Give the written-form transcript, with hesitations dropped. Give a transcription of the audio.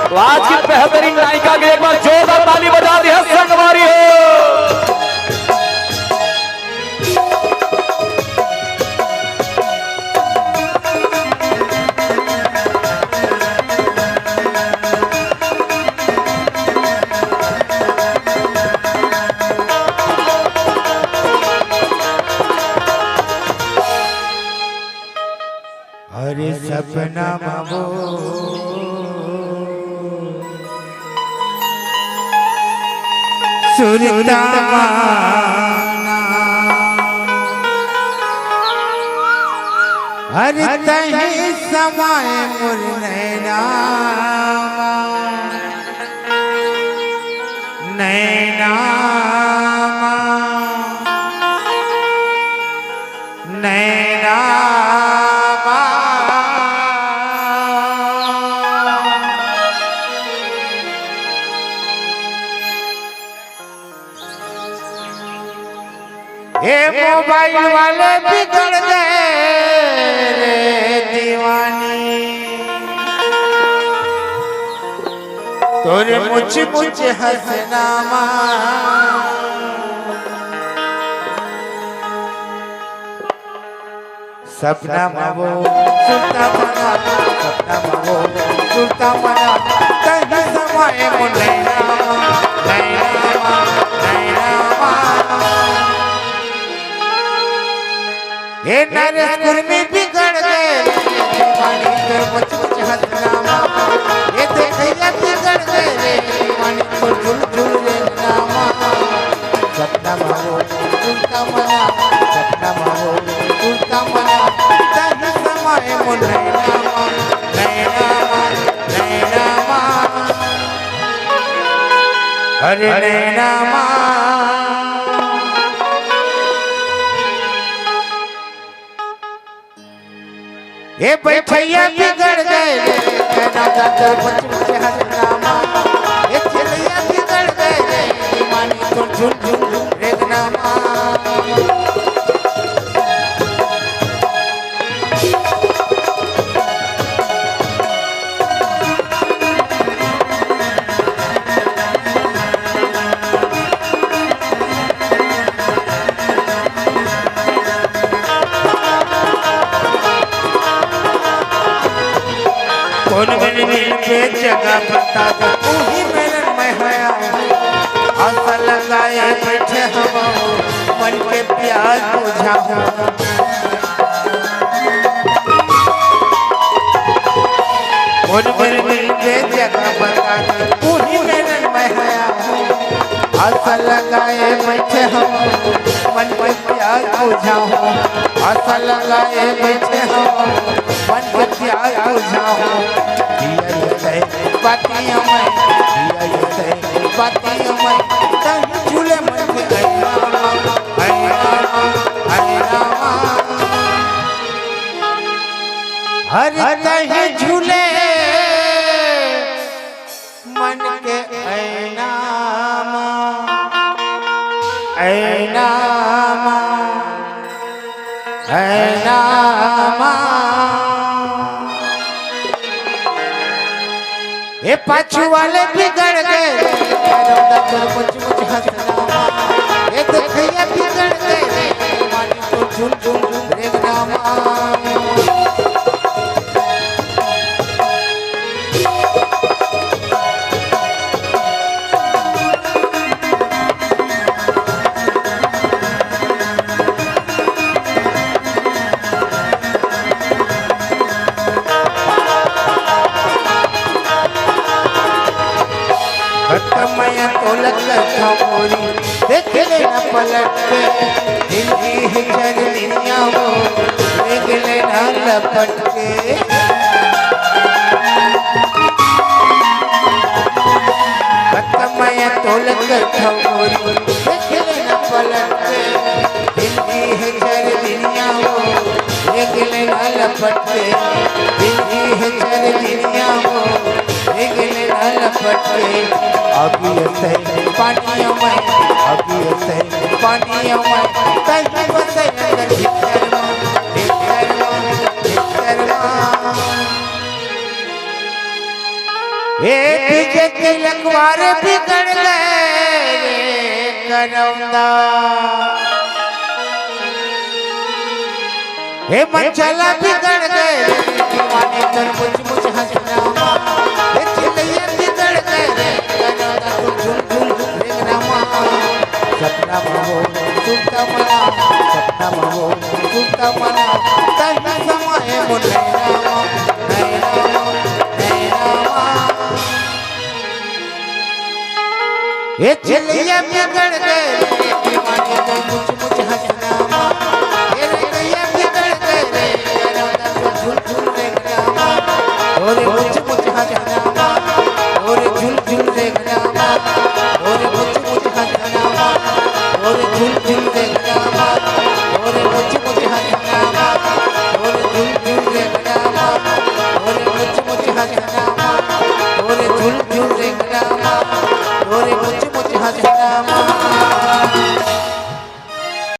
तो आज की बेहतरीन नायिका के एक बार जोरदार ताली बजा दी है संगवारी हो। हरे सपना मावो सुरता माना हरे तही समाए मुर नैना नैना नैना हे मोबाइल वाले बिगड़ गए रे दीवानी तोरे मुझ मुझ हंसनामा सपना मावो सुनता मना सपना मावो सुनता मना कहीं समाए मुनैना नैना नैना हे नरेश कुर्मी बिगड़ गए दीवानी तोर मुझ मुझ हंसनामा ये देखैया बिगड़ गए रे दीवानी तोर झुल झुल रे नामा सपना मावो सुनता मना सपना मावो सुनता मना तही समाए मुनैना नैना नैना हरे नैना ये बैठैया बिगड़ गए ये चलिया बिगड़ गए मानी तो झुल झुल रेगनामा कौन मेरे दिल पे जगह बता दे तू ही मेरे में हया आशा लगाए बैठे हम मन के प्यार बुझाओ कौन मेरे दिल पे जगह बता दे तू ही मेरे में हया आशा लगाए बैठे हम मन के प्यार बुझाओ आशा लगाए बैठे हम मन के प्यार बुझाओ बातियों में बातियों में तही झूले मन के हर तही झूले मन के ऐना ऐना ऐना ये पाछू वाले बिगड़ गए मुझ मुझ हंसनामा ये देखैया बिगड़ गए मानी तो झुल झुल रेगनामा मैं तो लगता मोरी देख लेना पलट के दिल की हिचर दुनिया वो देख लेना लपट के मैं तो लगता मोरी देख लेना पलट के दिल की हिचर दुनिया वो देख लेना लपट के दिल की हिचर दुनिया वो देख लेना लपट के अभी से पानियों में अभी से पानियों में कहीं बसे अंदर भीतर एक बार बिगड़ गए करौंदा हे मन चला बिगड़ गए दीवाने तर मुझ हंसना हे चिल्लिए बिगड़ गए करौंदा झुल रेंगना सपना महो सुनता मना सपना महो सुनता मना तन समय मुनैना ये चिल्लिए बिगड़ गए दीवाने तर मुझ